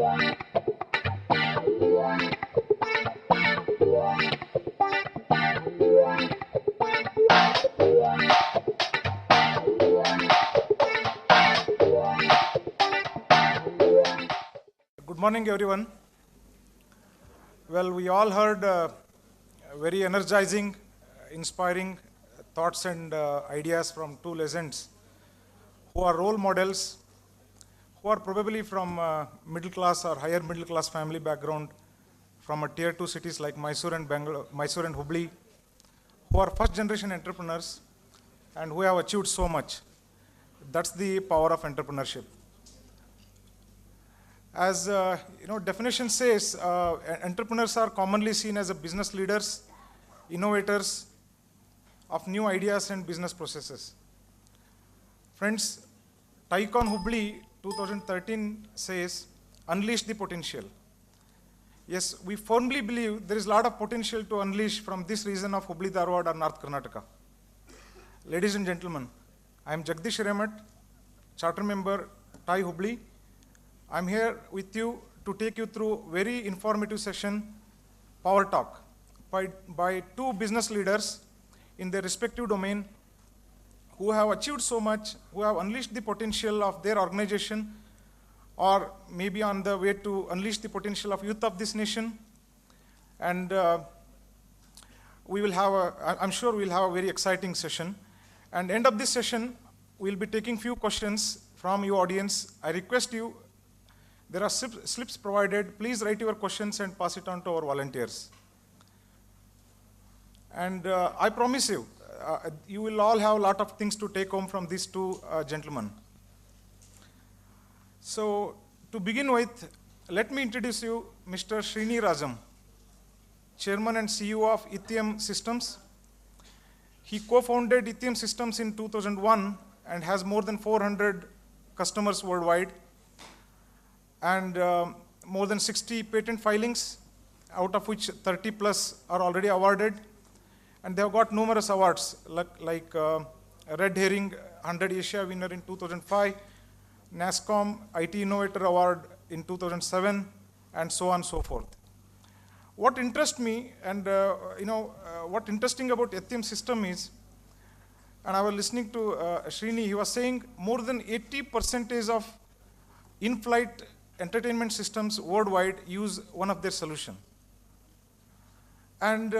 Good morning, everyone. Well, we all heard very energizing, inspiring thoughts and ideas from two legends who are role models, who are probably from middle class or higher middle class family background from a tier 2 cities like Mysore and Hubli, who are first generation entrepreneurs and who have achieved so much. That's the power of entrepreneurship. As definition says, entrepreneurs are commonly seen as business leaders, innovators of new ideas and business processes. Friends, TiECon Hubli 2013 says, unleash the potential. Yes, we firmly believe there is a lot of potential to unleash from this region of Hubli-Dharwad or North Karnataka. Ladies and gentlemen, I am Jagdish Remat, charter member, TiE Hubli. I'm here with you to take you through very informative session, Power Talk, by two business leaders in their respective domain who have achieved so much, who have unleashed the potential of their organization, or maybe on the way to unleash the potential of youth of this nation. And we will have I'm sure we'll have a very exciting session. And end of this session, we'll be taking few questions from your audience. I request you, there are slips provided. Please write your questions and pass it on to our volunteers. And I promise you, you will all have a lot of things to take home from these two gentlemen. So, to begin with, let me introduce you Mr. Srini Rajam, Chairman and CEO of Ittiam Systems. He co-founded Ittiam Systems in 2001 and has more than 400 customers worldwide, and more than 60 patent filings, out of which 30 plus are already awarded. And they have got numerous awards, like Red Herring 100 Asia winner in 2005, NASSCOM IT Innovator Award in 2007, and so on and so forth. What interests me, and what interesting about Ittiam System is, and I was listening to Srini, he was saying more than 80% of in-flight entertainment systems worldwide use one of their solution. And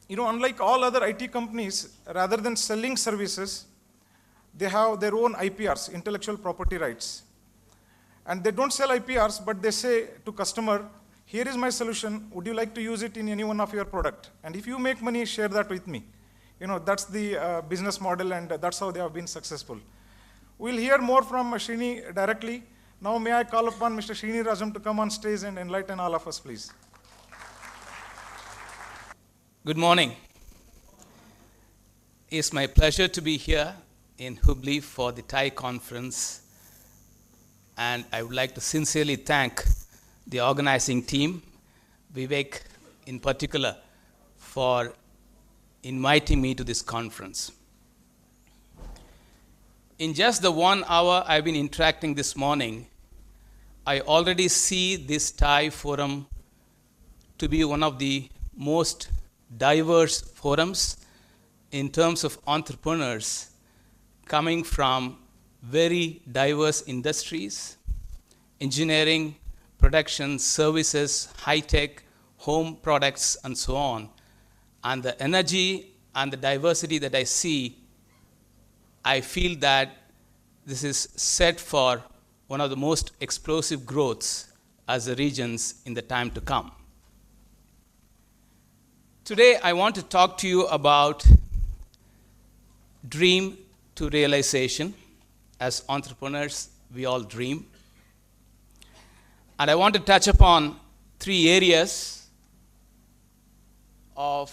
unlike all other IT companies, rather than selling services, they have their own IPRs, intellectual property rights. And they don't sell IPRs, but they say to customer, here is my solution, would you like to use it in any one of your product? And if you make money, share that with me. That's the business model, and that's how they have been successful. We'll hear more from Srini directly. Now may I call upon Mr. Srini Rajam to come on stage and enlighten all of us, please. Good morning. It's my pleasure to be here in Hubli for the TiE conference, and I would like to sincerely thank the organizing team, Vivek in particular, for inviting me to this conference. In just the 1 hour I've been interacting this morning, I already see this TiE forum to be one of the most diverse forums in terms of entrepreneurs coming from very diverse industries, engineering, production, services, high-tech, home products, and so on. And the energy and the diversity that I see, I feel that this is set for one of the most explosive growths as the regions in the time to come. Today, I want to talk to you about dream to realization. As entrepreneurs, we all dream. And I want to touch upon 3 areas of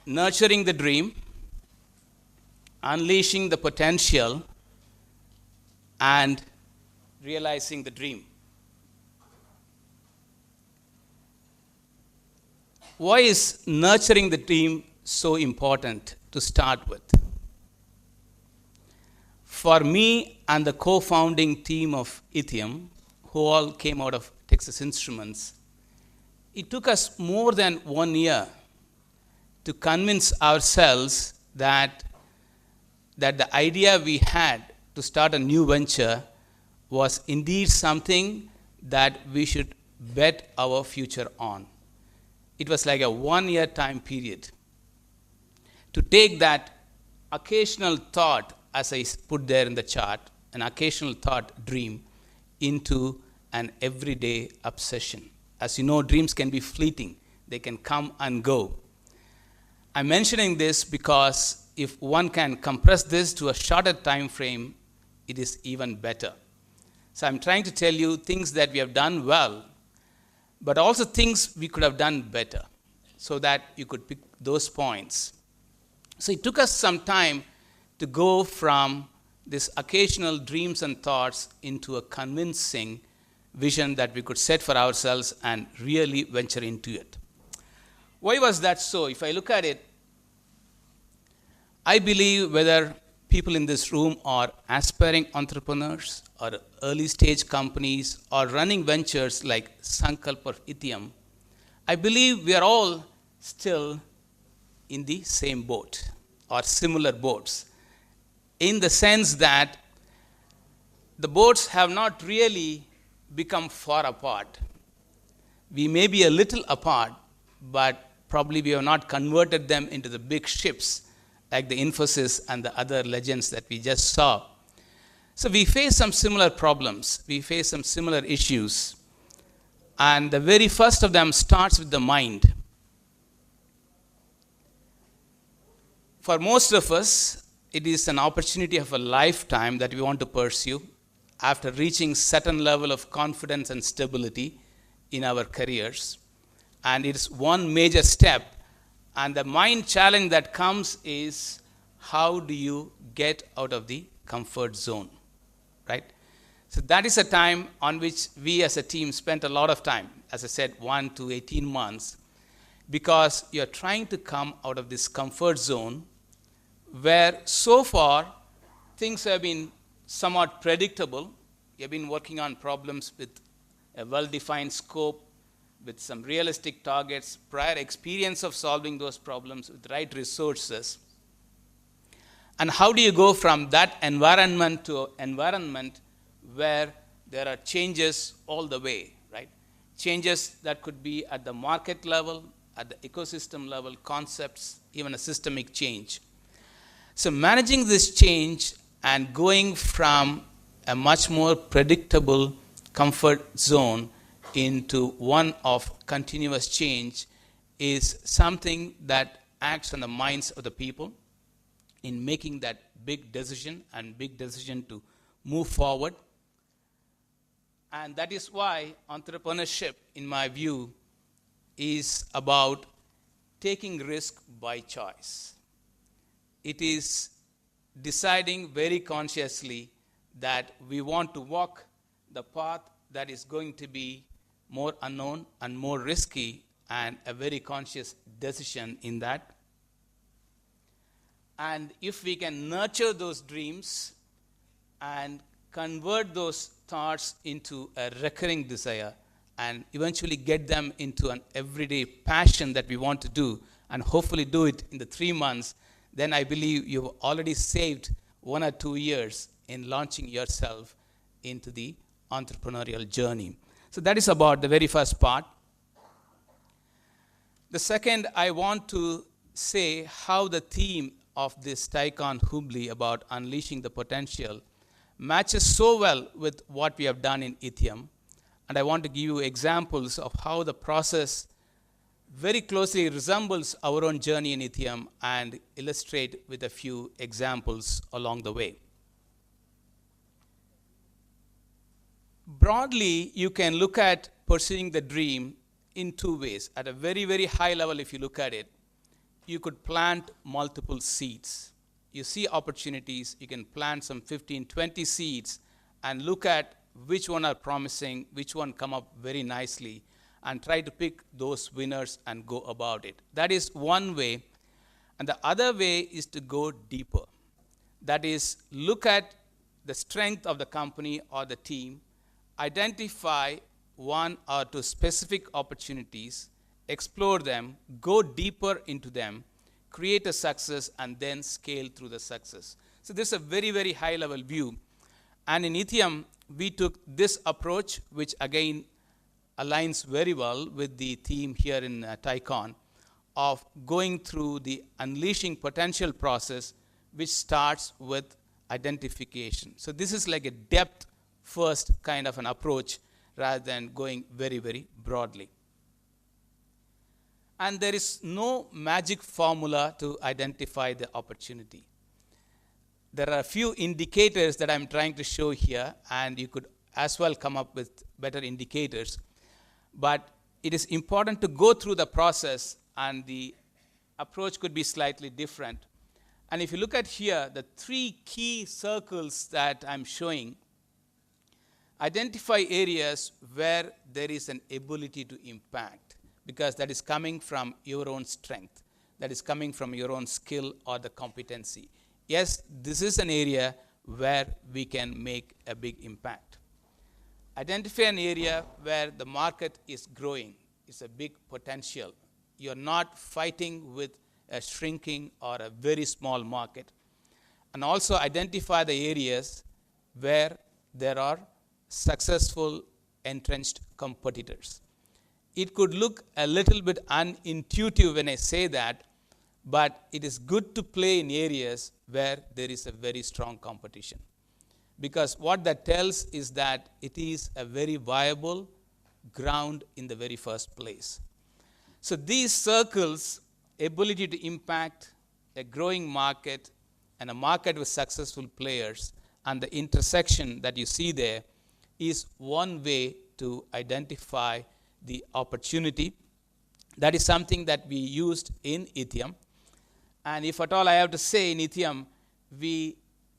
nurturing the dream, unleashing the potential, and realizing the dream. Why is nurturing the dream so important to start with? For me and the co-founding team of Ittiam, who all came out of Texas Instruments, it took us more than 1 year to convince ourselves that the idea we had to start a new venture was indeed something that we should bet our future on. It was like a 1 year time period to take that occasional thought, as I put there in the chart, an occasional thought dream, into an everyday obsession. As you know, dreams can be fleeting. They can come and go. I'm mentioning this because if one can compress this to a shorter time frame, it is even better. So I'm trying to tell you things that we have done well, but also things we could have done better, so that you could pick those points. So it took us some time to go from this occasional dreams and thoughts into a convincing vision that we could set for ourselves and really venture into it. Why was that so? If I look at it, I believe whether people in this room are aspiring entrepreneurs or early stage companies or running ventures like Sankalp or Ittiam, I believe we are all still in the same boat or similar boats, in the sense that the boats have not really become far apart. We may be a little apart, but probably we have not converted them into the big ships like the Infosys and the other legends that we just saw. So we face some similar problems. We face some similar issues. And the very first of them starts with the mind. For most of us, it is an opportunity of a lifetime that we want to pursue after reaching certain level of confidence and stability in our careers. And it's one major step. And the mind challenge that comes is, how do you get out of the comfort zone, right? So that is a time on which we as a team spent a lot of time, as I said, 1 to 18 months, because you're trying to come out of this comfort zone where so far things have been somewhat predictable. You've been working on problems with a well-defined scope, with some realistic targets, prior experience of solving those problems with right resources. And how do you go from that environment to an environment where there are changes all the way, right? Changes that could be at the market level, at the ecosystem level, concepts, even a systemic change. So managing this change and going from a much more predictable comfort zone into one of continuous change is something that acts on the minds of the people in making that big decision to move forward. And that is why entrepreneurship, in my view, is about taking risk by choice. It is deciding very consciously that we want to walk the path that is going to be more unknown and more risky, and a very conscious decision in that. And if we can nurture those dreams and convert those thoughts into a recurring desire and eventually get them into an everyday passion that we want to do, and hopefully do it in the 3 months, then I believe you've already saved 1 or 2 years in launching yourself into the entrepreneurial journey. So that is about the very first part. The second, I want to say how the theme of this TiECon Hubli about unleashing the potential matches so well with what we have done in Ittiam. And I want to give you examples of how the process very closely resembles our own journey in Ittiam and illustrate with a few examples along the way. Broadly, you can look at pursuing the dream in 2 ways. At a very, very high level, if you look at it, you could plant multiple seeds. You see opportunities, you can plant some 15, 20 seeds and look at which one are promising, which one come up very nicely, and try to pick those winners and go about it. That is one way. And the other way is to go deeper. That is, look at the strength of the company or the team, identify one or two specific opportunities, explore them, go deeper into them, create a success, and then scale through the success. So this is a very, very high level view. And in Ittiam, we took this approach, which again aligns very well with the theme here in TiECon, of going through the unleashing potential process, which starts with identification. So this is like a depth first kind of an approach rather than going very, very broadly. And there is no magic formula to identify the opportunity. There are a few indicators that I'm trying to show here, and you could as well come up with better indicators. But it is important to go through the process, and the approach could be slightly different. And if you look at here, the three key circles that I'm showing, identify areas where there is an ability to impact, because that is coming from your own strength, that is coming from your own skill or the competency. Yes, this is an area where we can make a big impact. Identify an area where the market is growing, is a big potential. You're not fighting with a shrinking or a very small market. And also identify the areas where there are successful entrenched competitors. It could look a little bit unintuitive when I say that, but it is good to play in areas where there is a very strong competition. Because what that tells is that it is a very viable ground in the very first place. So these circles, ability to impact, a growing market, and a market with successful players, and the intersection that you see there is one way to identify the opportunity. That is something that we used in Ittiam. And if at all I have to say, in Ittiam, we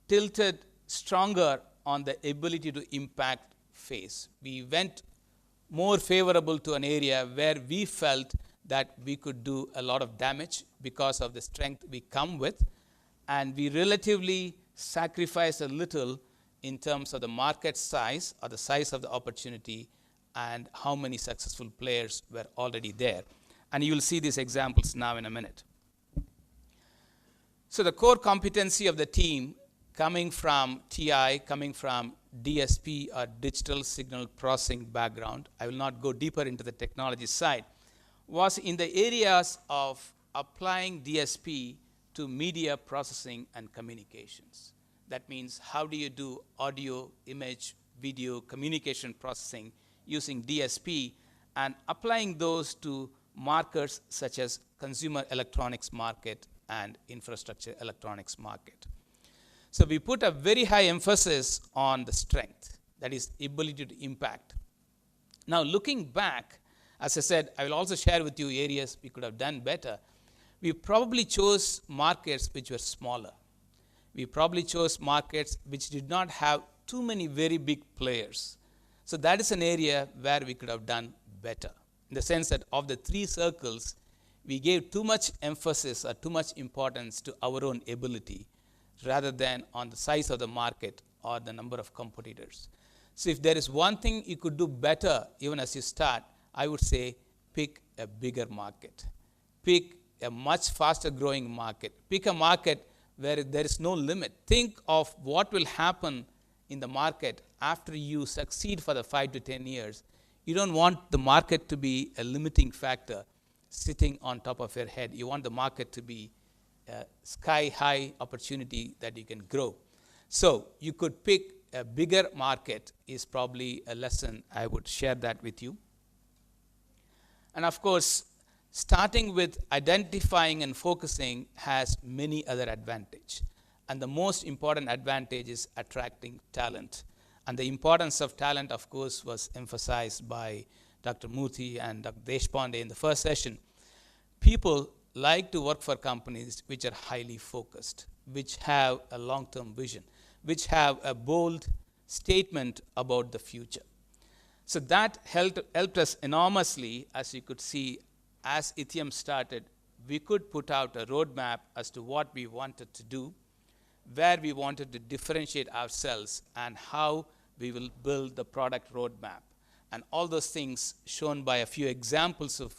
tilted stronger on the ability to impact phase. We went more favorable to an area where we felt that we could do a lot of damage because of the strength we come with, and we relatively sacrifice a little in terms of the market size or the size of the opportunity and how many successful players were already there. And you will see these examples now in a minute. So the core competency of the team, coming from TI, coming from DSP or digital signal processing background, I will not go deeper into the technology side, was in the areas of applying DSP to media processing and communications. That means how do you do audio, image, video, communication processing using DSP and applying those to markets such as consumer electronics market and infrastructure electronics market. So we put a very high emphasis on the strength, that is ability to impact. Now looking back, as I said, I will also share with you areas we could have done better. We probably chose markets which were smaller. We probably chose markets which did not have too many very big players. So that is an area where we could have done better, in the sense that of the three circles, we gave too much emphasis or too much importance to our own ability rather than on the size of the market or the number of competitors. So if there is one thing you could do better even as you start, I would say pick a bigger market. Pick a much faster growing market. Pick a market where there is no limit. Think of what will happen in the market after you succeed for the 5 to 10 years. You don't want the market to be a limiting factor sitting on top of your head. You want the market to be a sky-high opportunity that you can grow. So you could pick a bigger market is probably a lesson. I would share that with you. And of course, starting with identifying and focusing has many other advantages. And the most important advantage is attracting talent. And the importance of talent, of course, was emphasized by Dr. Murthy and Dr. Deshpande in the first session. People like to work for companies which are highly focused, which have a long-term vision, which have a bold statement about the future. So that helped us enormously, as you could see, as Ittiam started, we could put out a roadmap as to what we wanted to do. where we wanted to differentiate ourselves and how we will build the product roadmap. And all those things shown by a few examples of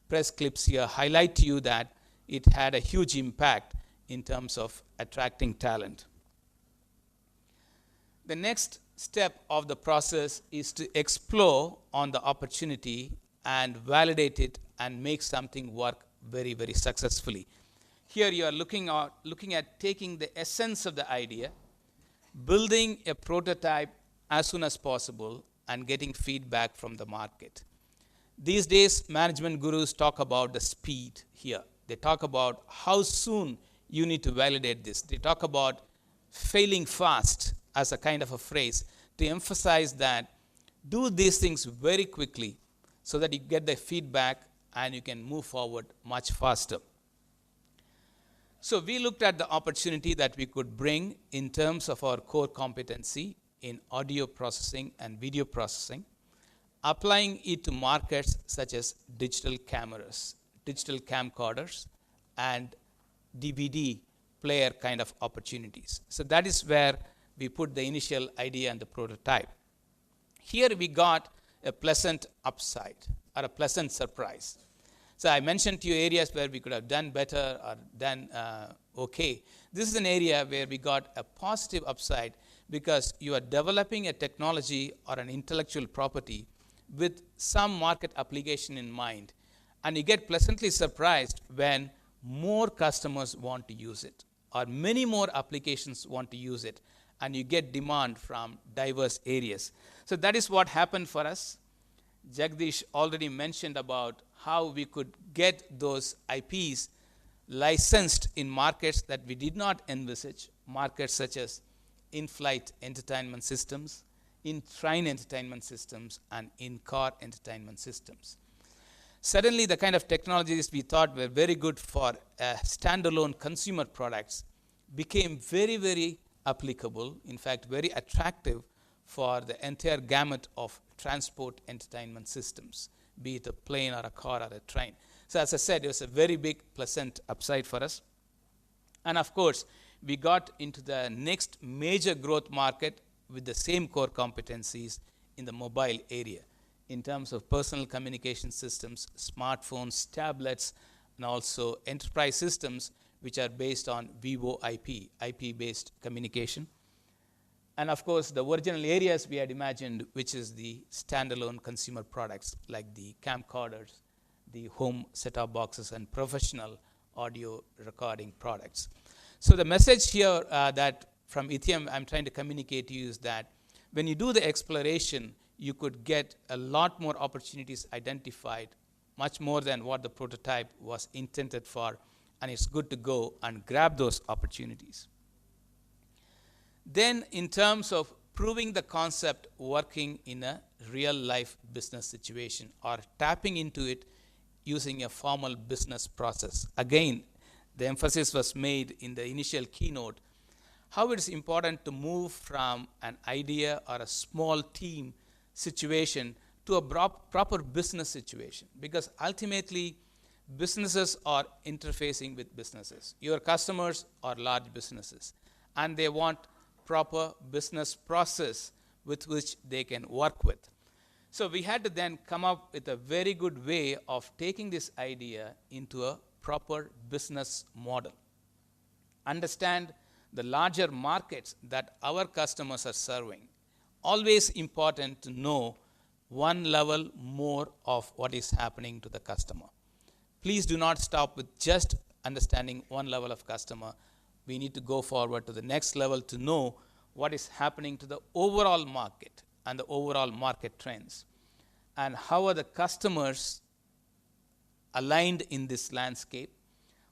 press clips here highlight to you that it had a huge impact in terms of attracting talent. The next step of the process is to explore on the opportunity and validate it and make something work very, very successfully. Here you are looking at taking the essence of the idea, building a prototype as soon as possible, and getting feedback from the market. These days, management gurus talk about the speed here. They talk about how soon you need to validate this. They talk about failing fast as a kind of a phrase to emphasize that do these things very quickly so that you get the feedback and you can move forward much faster. So we looked at the opportunity that we could bring in terms of our core competency in audio processing and video processing, applying it to markets such as digital cameras, digital camcorders, and DVD player kind of opportunities. So that is where we put the initial idea and the prototype. Here we got a pleasant upside or a pleasant surprise. So I mentioned to you areas where we could have done better or done okay. This is an area where we got a positive upside because you are developing a technology or an intellectual property with some market application in mind, and you get pleasantly surprised when more customers want to use it or many more applications want to use it, and you get demand from diverse areas. So that is what happened for us. Jagdish already mentioned about how we could get those IPs licensed in markets that we did not envisage, markets such as in-flight entertainment systems, in-train entertainment systems, and in-car entertainment systems. Suddenly, the kind of technologies we thought were very good for standalone consumer products became very, very applicable, in fact, very attractive for the entire gamut of transport entertainment systems, be it a plane or a car or a train. So as I said, it was a very big, pleasant upside for us. And of course, we got into the next major growth market with the same core competencies in the mobile area in terms of personal communication systems, smartphones, tablets, and also enterprise systems which are based on VoIP, IP-based communication. And of course, the original areas we had imagined, which is the standalone consumer products like the camcorders, the home set-top boxes, and professional audio recording products. So the message here that from Ittiam I'm trying to communicate to you is that when you do the exploration, you could get a lot more opportunities identified, much more than what the prototype was intended for, and it's good to go and grab those opportunities. Then in terms of proving the concept working in a real life business situation or tapping into it using a formal business process. Again, the emphasis was made in the initial keynote how it is important to move from an idea or a small team situation to a proper business situation, because ultimately businesses are interfacing with businesses. Your customers are large businesses and they want proper business process with which they can work with. So we had to then come up with a very good way of taking this idea into a proper business model. Understand the larger markets that our customers are serving. Always important to know one level more of what is happening to the customer. Please do not stop with just understanding one level of customer. We need to go forward to the next level to know what is happening to the overall market and the overall market trends. And how are the customers aligned in this landscape?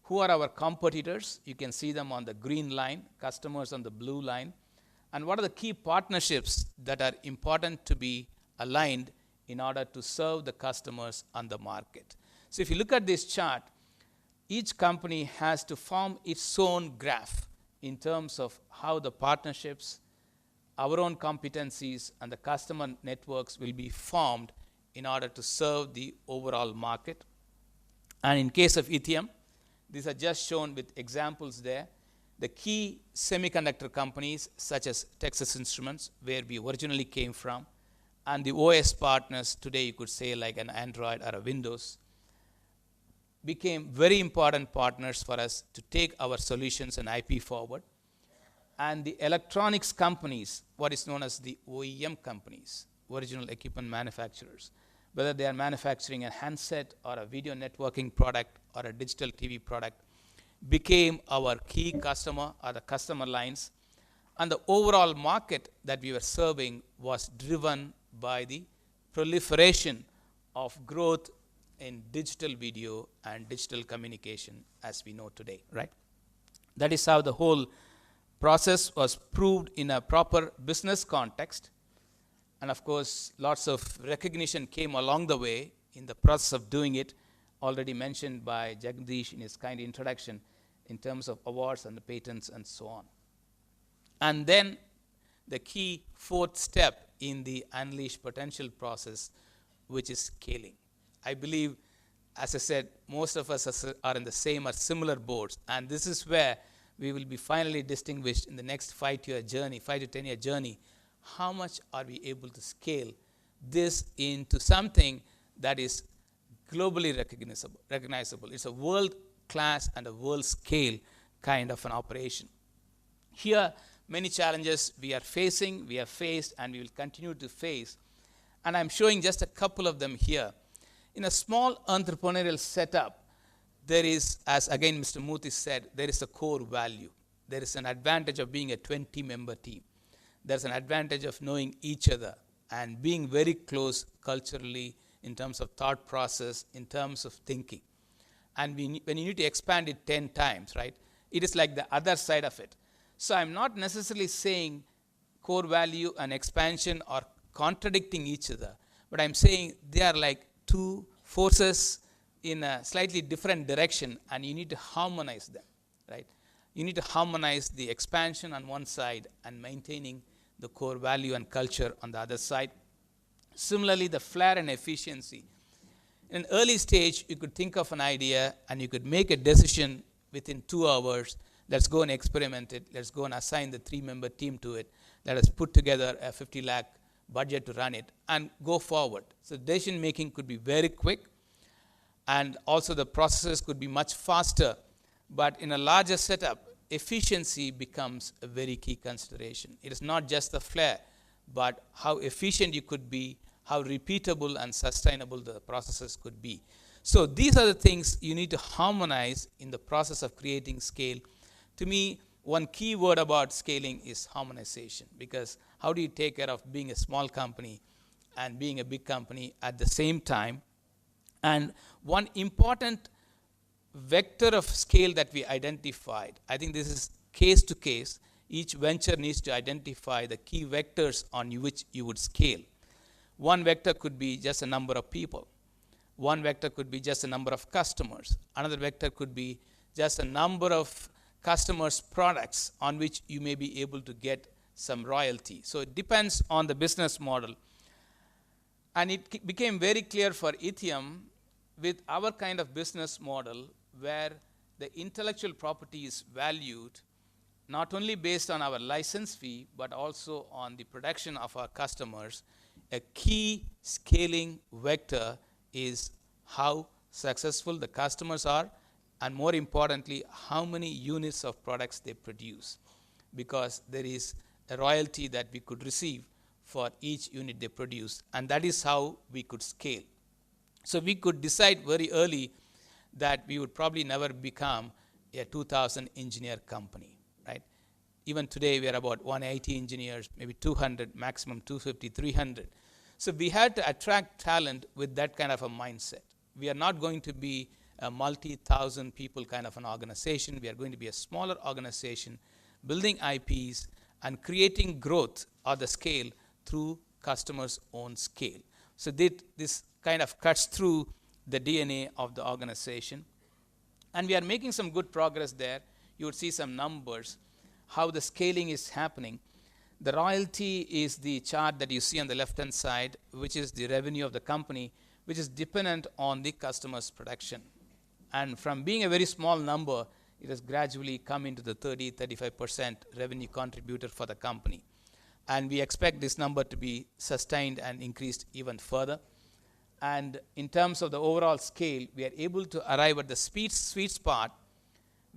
Who are our competitors? You can see them on the green line, customers on the blue line. And what are the key partnerships that are important to be aligned in order to serve the customers on the market? So if you look at this chart, each company has to form its own graph in terms of how the partnerships, our own competencies, and the customer networks will be formed in order to serve the overall market. And in case of Ittiam, these are just shown with examples there. the key semiconductor companies such as Texas Instruments, where we originally came from, and the OS partners today, you could say like an Android or a Windows, became very important partners for us to take our solutions and IP forward. And the electronics companies, what is known as the OEM companies, original equipment manufacturers, whether they are manufacturing a handset or a video networking product or a digital TV product, became our key customer or the customer lines. And the overall market that we were serving was driven by the proliferation of growth in digital video and digital communication as we know today, right? That is how the whole process was proved in a proper business context. And of course, lots of recognition came along the way in the process of doing it, already mentioned by Jagdish in his kind introduction in terms of awards and the patents and so on. And then the key fourth step in the unleash potential process, which is scaling. I believe, as I said, most of us are in the same or similar boats, and this is where we will be finally distinguished in the next 5 to 10 year journey. How much are we able to scale this into something that is globally recognizable? It's a world class and a world scale kind of an operation. Here, many challenges we are facing, we have faced, and we will continue to face. And I'm showing just a couple of them here. In a small entrepreneurial setup, there is, as again Mr. Murthy said, there is a core value. There is an advantage of being a 20-member team. There's an advantage of knowing each other and being very close culturally in terms of thought process, in terms of thinking. And when you need to expand it 10 times, right, it is like the other side of it. So I'm not necessarily saying core value and expansion are contradicting each other, but I'm saying they are like two forces in a slightly different direction, and you need to harmonize them, right? You need to harmonize the expansion on one side and maintaining the core value and culture on the other side. Similarly, the flair and efficiency. In an early stage, you could think of an idea and you could make a decision within 2 hours. Let's go and experiment it. Let's go and assign the 3-member team to it. Let us put together a 50 lakh budget to run it and go forward. So decision making could be very quick, and also the processes could be much faster. But in a larger setup, efficiency becomes a very key consideration. It is not just the flair, but how efficient you could be, how repeatable and sustainable the processes could be. So these are the things you need to harmonize in the process of creating scale. To me, one key word about scaling is harmonization, because how do you take care of being a small company and being a big company at the same time? And one important vector of scale that we identified, I think this is case to case. Each venture needs to identify the key vectors on which you would scale. One vector could be just a number of people. One vector could be just a number of customers. Another vector could be just a number of customers' products on which you may be able to get some royalty. So it depends on the business model. And it became very clear for Ittiam with our kind of business model, where the intellectual property is valued not only based on our license fee, but also on the production of our customers. A key scaling vector is how successful the customers are, and more importantly, how many units of products they produce, because there is a royalty that we could receive for each unit they produce, and that is how we could scale. So we could decide very early that we would probably never become a 2,000 engineer company, right? Even today, we are about 180 engineers, maybe 200, maximum 250, 300. So we had to attract talent with that kind of a mindset. We are not going to be a multi-thousand people kind of an organization. We are going to be a smaller organization, building IPs and creating growth or the scale through customers' own scale. So this kind of cuts through the DNA of the organization. And we are making some good progress there. You would see some numbers, how the scaling is happening. The royalty is the chart that you see on the left-hand side, which is the revenue of the company, which is dependent on the customer's production. And from being a very small number, it has gradually come into the 30-35% revenue contributor for the company. And we expect this number to be sustained and increased even further. And in terms of the overall scale, we are able to arrive at the sweet spot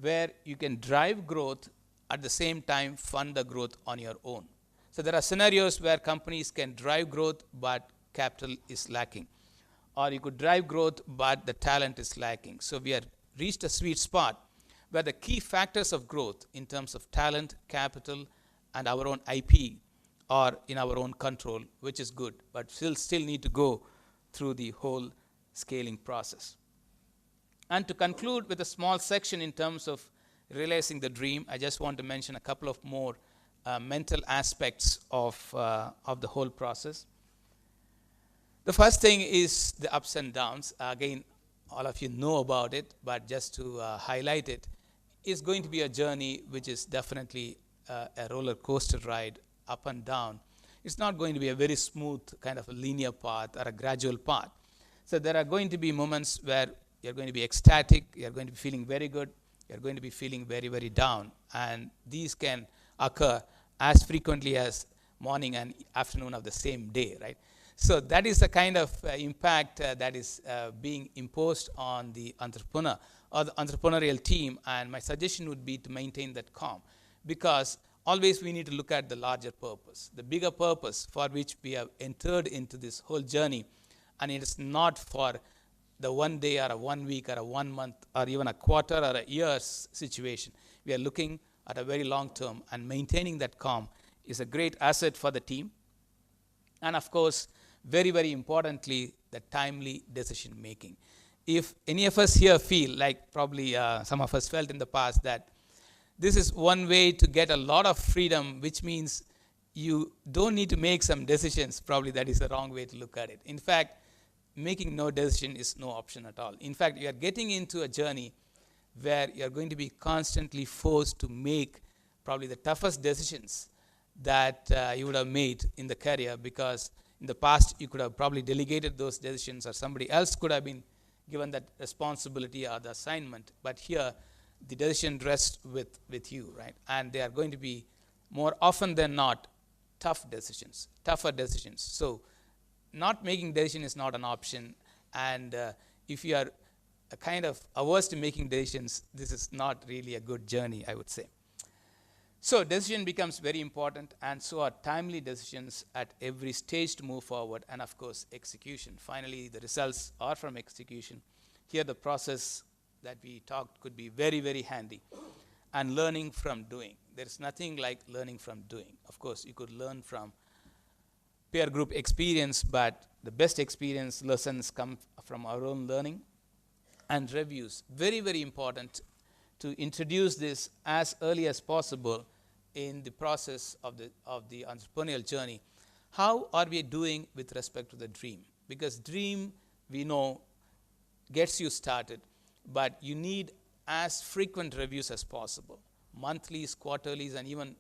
where you can drive growth at the same time fund the growth on your own. So there are scenarios where companies can drive growth but capital is lacking. Or you could drive growth but the talent is lacking. So we have reached a sweet spot where the key factors of growth in terms of talent, capital, and our own IP are in our own control, which is good, but still need to go through the whole scaling process. And to conclude with a small section in terms of realizing the dream, I just want to mention a couple of more mental aspects of the whole process. The first thing is the ups and downs. Again, all of you know about it, but just to highlight it, is going to be a journey which is definitely a roller coaster ride, up and down. It's not going to be a very smooth kind of a linear path or a gradual path. So there are going to be moments where you're going to be ecstatic, you're going to be feeling very good, you're going to be feeling very, very down. And these can occur as frequently as morning and afternoon of the same day, right? So that is the kind of impact that is being imposed on the entrepreneur or the entrepreneurial team. And my suggestion would be to maintain that calm, because always we need to look at the larger purpose, the bigger purpose for which we have entered into this whole journey. And it is not for the 1 day or a 1 week or a 1 month or even a quarter or a year's situation. We are looking at a very long term, and maintaining that calm is a great asset for the team. And of course, very, very importantly, the timely decision making. If any of us here feel like probably some of us felt in the past that this is one way to get a lot of freedom, which means you don't need to make some decisions, probably that is the wrong way to look at it. In fact, making no decision is no option at all. In fact, you are getting into a journey where you are going to be constantly forced to make probably the toughest decisions that you would have made in the career, because in the past you could have probably delegated those decisions, or somebody else could have been given that responsibility or the assignment. But here, the decision rests with you, right? And they are going to be more often than not tougher decisions. So not making decision is not an option. And if you are kind of averse to making decisions, this is not really a good journey, I would say. So decision becomes very important, and so are timely decisions at every stage to move forward, and of course execution. Finally, the results are from execution. Here the process that we talked could be very, very handy. And learning from doing. There's nothing like learning from doing. Of course, you could learn from peer group experience, but the best experience lessons come from our own learning. And reviews, very, very important to introduce this as early as possible in the process of the entrepreneurial journey. How are we doing with respect to the dream? Because dream, we know, gets you started, but you need as frequent reviews as possible, monthlies, quarterlies, and even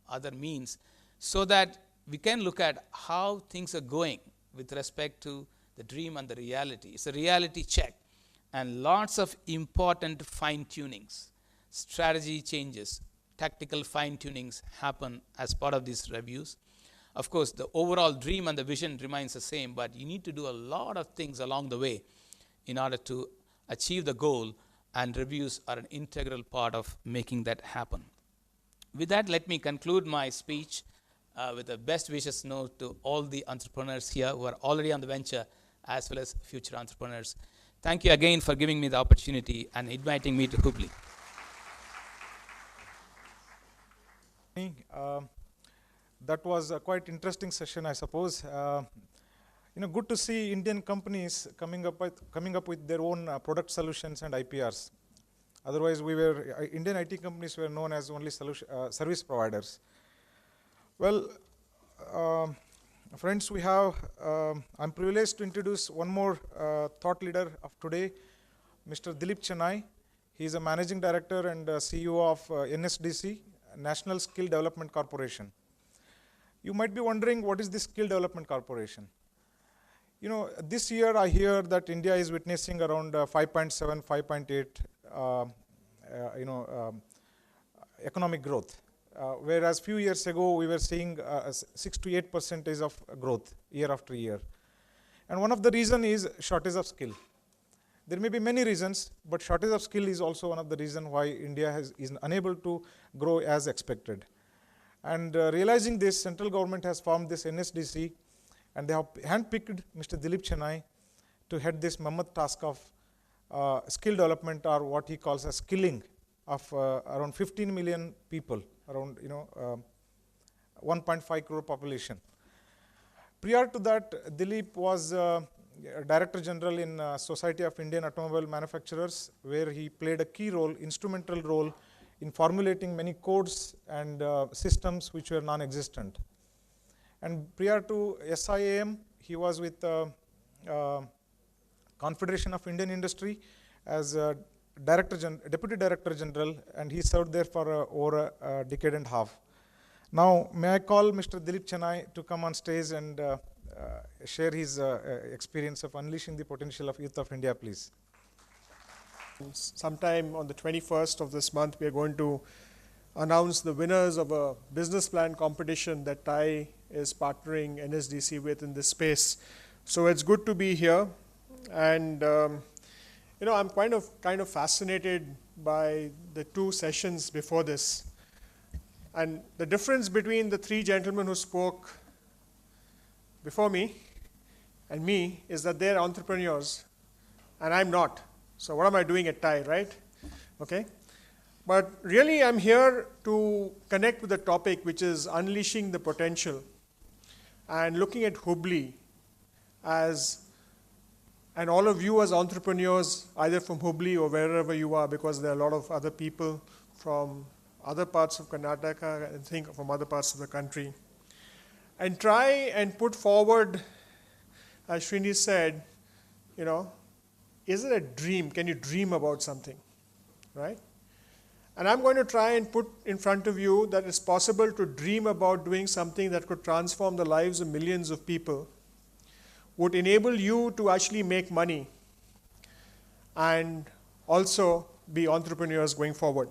other means, so that we can look at how things are going with respect to the dream and the reality. It's a reality check, and lots of important fine-tunings, strategy changes, tactical fine-tunings happen as part of these reviews. Of course, the overall dream and the vision remains the same, but you need to do a lot of things along the way in order to achieve the goal, and reviews are an integral part of making that happen. With that, let me conclude my speech with a best wishes note to all the entrepreneurs here who are already on the venture, as well as future entrepreneurs. Thank you again for giving me the opportunity and inviting me to Hubli. That was a quite interesting session, I suppose. Good to see Indian companies coming up with their own product solutions and IPRs. Otherwise, Indian IT companies were known as only service providers. Well, friends, I'm privileged to introduce one more thought leader of today, Mr. Dilip Chenoy. He is a managing director and CEO of NSDC, National Skill Development Corporation. You might be wondering, what is this Skill Development Corporation? This year I hear that India is witnessing around 5.7, 5.8 economic growth. Whereas few years ago we were seeing 6 to 8% of growth year after year. And one of the reason is shortage of skill. There may be many reasons, but shortage of skill is also one of the reasons why India is unable to grow as expected. And realizing this, central government has formed this NSDC, and they have handpicked Mr. Dilip Chenoy to head this mammoth task of skill development, or what he calls as skilling of around 15 million people, around 1.5 crore population. Prior to that, Dilip was Director General in Society of Indian Automobile Manufacturers, where he played a key role, instrumental role in formulating many codes and systems which were non-existent. And prior to SIAM, he was with Confederation of Indian Industry as Deputy Director General, and he served there for over a decade and a half. Now, may I call Mr. Dilip Chenoy to come on stage and share his experience of unleashing the potential of youth of India, please. Sometime on the 21st of this month, we are going to announce the winners of a business plan competition that TiE is partnering NSDC with in this space. So it's good to be here, and I'm kind of fascinated by the two sessions before this. And the difference between the three gentlemen who spoke before me and me is that they're entrepreneurs and I'm not. So what am I doing at TiE, right? Okay. But really I'm here to connect with the topic, which is unleashing the potential and looking at Hubli as, and all of you as entrepreneurs, either from Hubli or wherever you are, because there are a lot of other people from other parts of Karnataka and think from other parts of the country, and try and put forward, as Srini said, is it a dream? Can you dream about something, right? And I'm going to try and put in front of you that it's possible to dream about doing something that could transform the lives of millions of people, would enable you to actually make money and also be entrepreneurs going forward.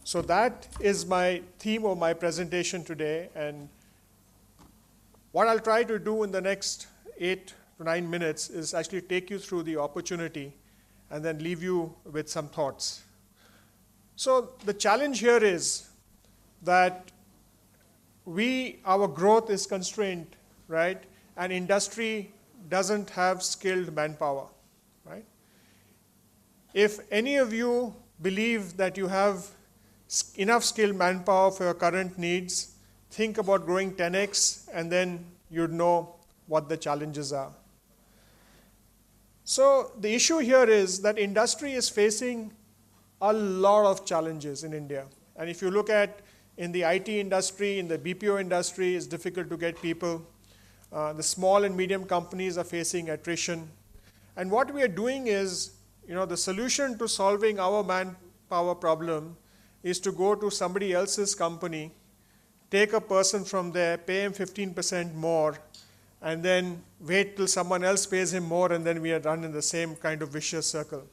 So that is my theme of my presentation today, and what I'll try to do in the next 8 to 9 minutes is actually take you through the opportunity and then leave you with some thoughts. So the challenge here is that our growth is constrained, right? And industry doesn't have skilled manpower, right? If any of you believe that you have enough skilled manpower for your current needs, think about growing 10x, and then you'd know what the challenges are. So the issue here is that industry is facing a lot of challenges in India. And if you look at in the IT industry, in the BPO industry, it's difficult to get people. The small and medium companies are facing attrition. And what we are doing is, the solution to solving our manpower problem is to go to somebody else's company, take a person from there, pay him 15% more, and then wait till someone else pays him more, and then we are run in the same kind of vicious circle.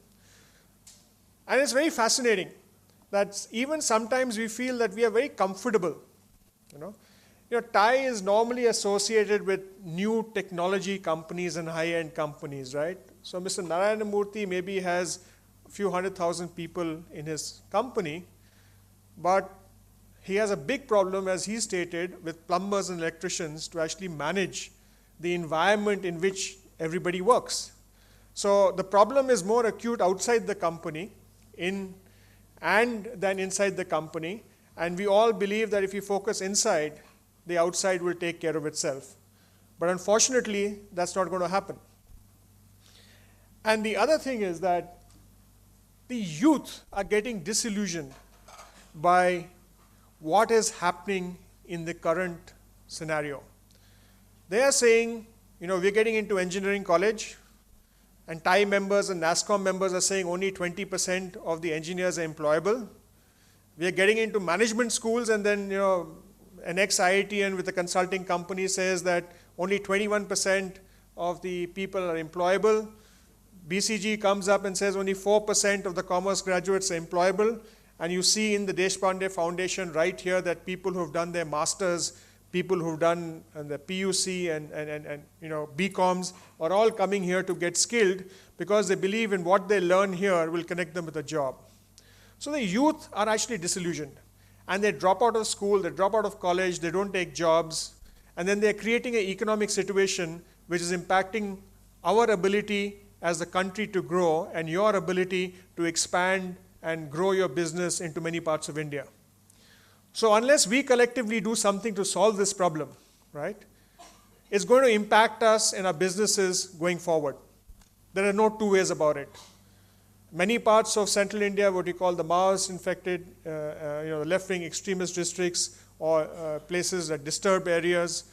And it's very fascinating that even sometimes we feel that we are very comfortable. TiE is normally associated with new technology companies and high-end companies, right? So Mr. Narayana Murthy maybe has a few 100,000 people in his company, but he has a big problem, as he stated, with plumbers and electricians to actually manage the environment in which everybody works. So the problem is more acute outside the company than inside the company. And we all believe that if you focus inside, the outside will take care of itself. But unfortunately, that's not going to happen. And the other thing is that the youth are getting disillusioned by what is happening in the current scenario. They are saying, we're getting into engineering college, and TiE members and NASSCOM members are saying only 20% of the engineers are employable. We are getting into management schools, and then an ex-IITian with a consulting company says that only 21% of the people are employable. BCG comes up and says only 4% of the commerce graduates are employable, and you see in the Deshpande Foundation right here that people who've done their masters, people who've done the PUC and BComs are all coming here to get skilled because they believe in what they learn here will connect them with a job. So the youth are actually disillusioned, and they drop out of school, they drop out of college, they don't take jobs, and then they're creating an economic situation which is impacting our ability as a country to grow and your ability to expand and grow your business into many parts of India. So unless we collectively do something to solve this problem, right, it's going to impact us and our businesses going forward. There are no two ways about it. Many parts of central India, what we call the Maoist-infected, left-wing extremist districts or places that disturbed areas,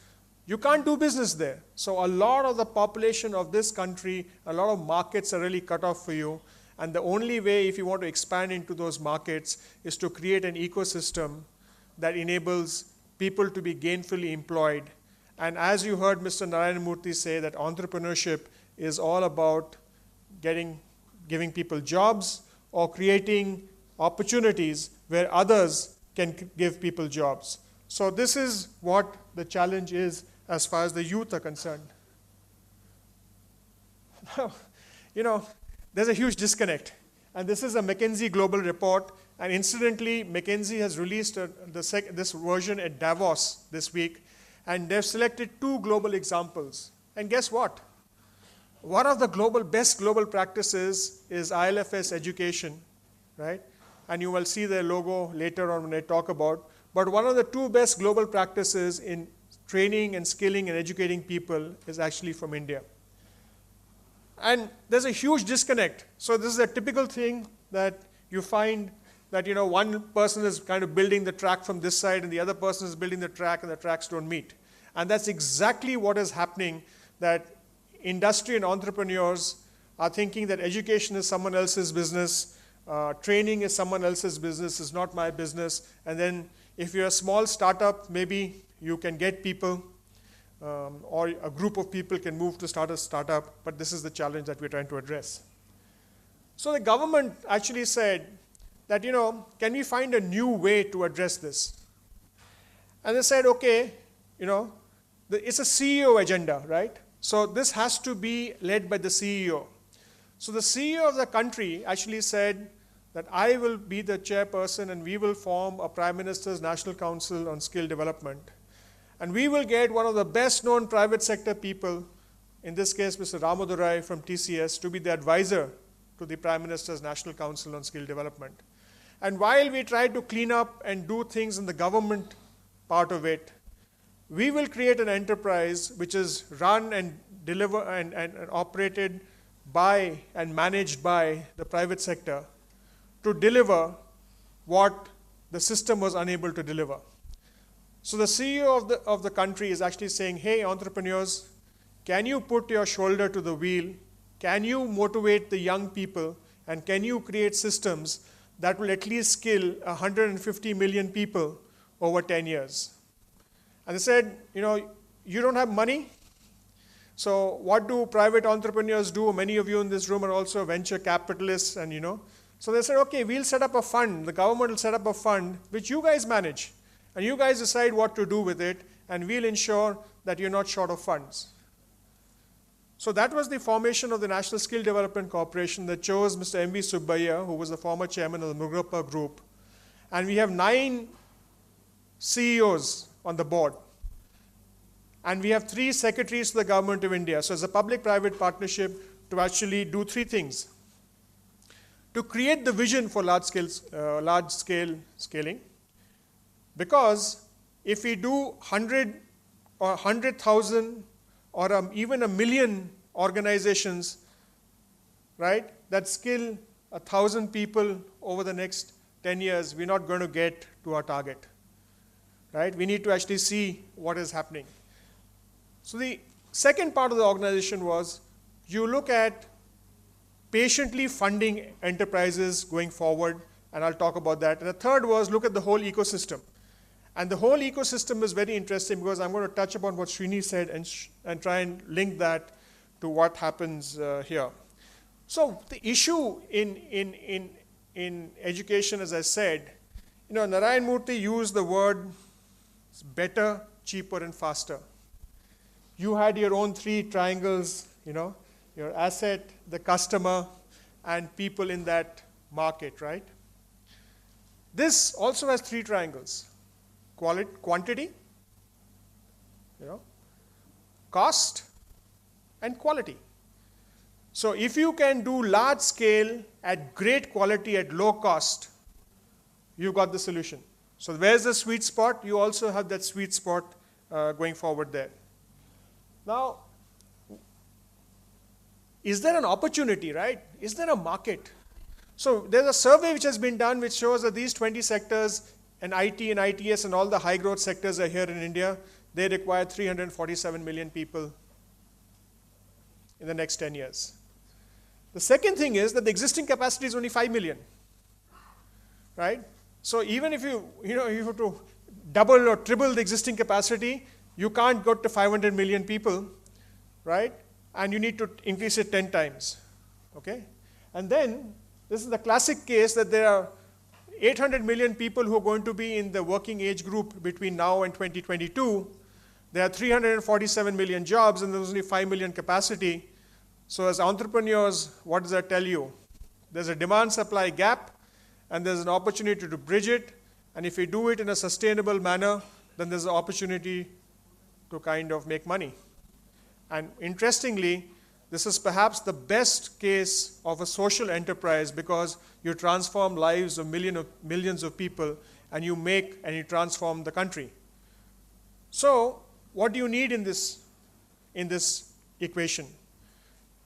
you can't do business there. So a lot of the population of this country, a lot of markets are really cut off for you. And the only way, if you want to expand into those markets, is to create an ecosystem that enables people to be gainfully employed. And as you heard Mr. Narayana Murthy say, that entrepreneurship is all about giving people jobs or creating opportunities where others can give people jobs. So this is what the challenge is as far as the youth are concerned. There's a huge disconnect. And this is a McKinsey global report. And incidentally, McKinsey has released this version at Davos this week. And they've selected 2 global examples. And guess what? One of the best global practices is ILFS education, right? And you will see their logo later on when I talk about. But one of the 2 best global practices in training and skilling and educating people is actually from India. And there's a huge disconnect. So this is a typical thing that you find that one person is kind of building the track from this side and the other person is building the track and the tracks don't meet. And that's exactly what is happening, that industry and entrepreneurs are thinking that education is someone else's business, training is someone else's business, is not my business. And then if you're a small startup, maybe you can get people or a group of people can move to start a startup, but this is the challenge that we're trying to address. So the government actually said that, can we find a new way to address this? And they said, okay, it's a CEO agenda, right? So this has to be led by the CEO. So the CEO of the country actually said that I will be the chairperson and we will form a Prime Minister's National Council on Skill Development. And we will get one of the best known private sector people, in this case Mr. Ramadurai from TCS, to be the advisor to the Prime Minister's National Council on Skill Development. And while we try to clean up and do things in the government part of it, we will create an enterprise which is run and deliver and operated by and managed by the private sector to deliver what the system was unable to deliver. So the CEO of the country is actually saying, hey, entrepreneurs, can you put your shoulder to the wheel? Can you motivate the young people? And can you create systems that will at least skill 150 million people over 10 years? And they said, you don't have money? So what do private entrepreneurs do? Many of you in this room are also venture capitalists and So they said, okay, we'll set up a fund. The government will set up a fund which you guys manage. And you guys decide what to do with it, and we'll ensure that you're not short of funds. So that was the formation of the National Skill Development Corporation that chose Mr. M.V. Subbaiah, who was the former chairman of the Mugrappa Group. And we have 9 CEOs on the board. And we have 3 secretaries to the Government of India. So it's a public-private partnership to actually do 3 things. To create the vision for large-scale scaling. Because if we do 100 or 100,000 or even 1 million organizations, right, that skill 1,000 people over the next 10 years, we're not going to get to our target. Right? We need to actually see what is happening. So the second part of the organization was you look at patiently funding enterprises going forward, and I'll talk about that. And the third was look at the whole ecosystem. And the whole ecosystem is very interesting because I'm going to touch upon what Srini said and try and link that to what happens here. So the issue in education, as I said, Narayan Murthy used the word better, cheaper, and faster. You had your own three triangles, your asset, the customer, and people in that market, right? This also has three triangles: quantity, cost, and quality. So if you can do large scale at great quality at low cost, you've got the solution. So where's the sweet spot? You also have that sweet spot going forward there. Now, is there an opportunity, right? Is there a market? So there's a survey which has been done which shows that these 20 sectors, and IT and ITS and all the high growth sectors are here in India, they require 347 million people in the next 10 years. The second thing is that the existing capacity is only 5 million, right? So even if you have to double or triple the existing capacity, you can't go to 500 million people, right? And you need to increase it 10 times, okay? And then this is the classic case that there are 800 million people who are going to be in the working age group between now and 2022. There are 347 million jobs and there's only 5 million capacity. So as entrepreneurs, what does that tell you? There's a demand-supply gap and there's an opportunity to bridge it. And if we do it in a sustainable manner, then there's an opportunity to kind of make money. And interestingly, this is perhaps the best case of a social enterprise because you transform lives of millions of people and you make and you transform the country. So what do you need in this equation?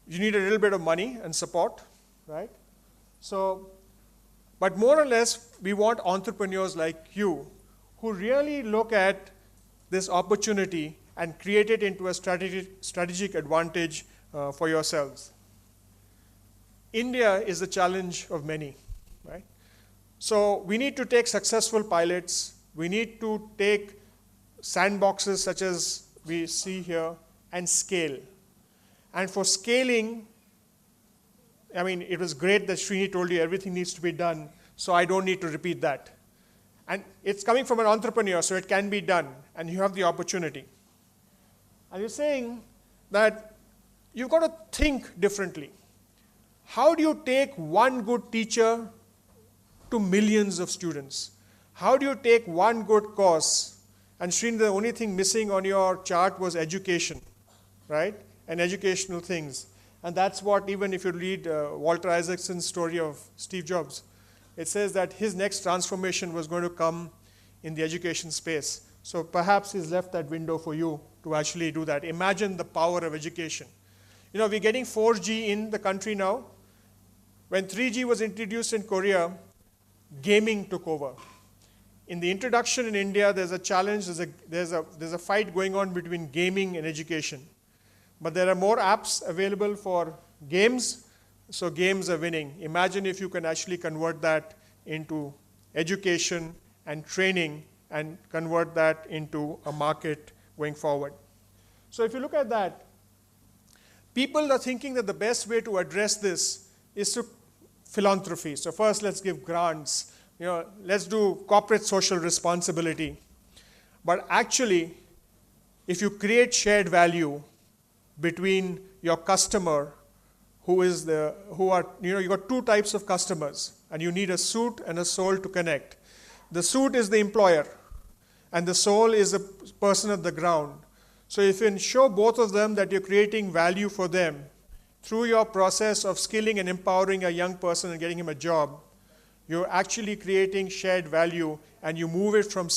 You need a little bit of money and support, right? So, but more or less, we want entrepreneurs like you who really look at this opportunity and create it into a strategic advantage for yourselves. India is the challenge of many, right? So we need to take successful pilots. We need to take sandboxes such as we see here and scale. And for scaling, I mean, it was great that Srini told you everything needs to be done, so I don't need to repeat that. And it's coming from an entrepreneur, so it can be done, and you have the opportunity. And you're saying that you've got to think differently. How do you take one good teacher to millions of students? How do you take one good course? And Srini, the only thing missing on your chart was education, right? And educational things. And that's what, even if you read Walter Isaacson's story of Steve Jobs, it says that his next transformation was going to come in the education space. So perhaps he's left that window for you to actually do that. Imagine the power of education. We're getting 4G in the country now. When 3G was introduced in Korea, gaming took over. In the introduction in India, there's a challenge, there's a fight going on between gaming and education. But there are more apps available for games, so games are winning. Imagine if you can actually convert that into education and training and convert that into a market going forward. So if you look at that, people are thinking that the best way to address this is through philanthropy. So first, let's give grants. Let's do corporate social responsibility. But actually, if you create shared value between your customer, you've got two types of customers, and you need a suit and a soul to connect. The suit is the employer, and the soul is the person at the ground. So if you can show both of them that you're creating value for them through your process of skilling and empowering a young person and getting him a job, you're actually creating shared value, and you move it from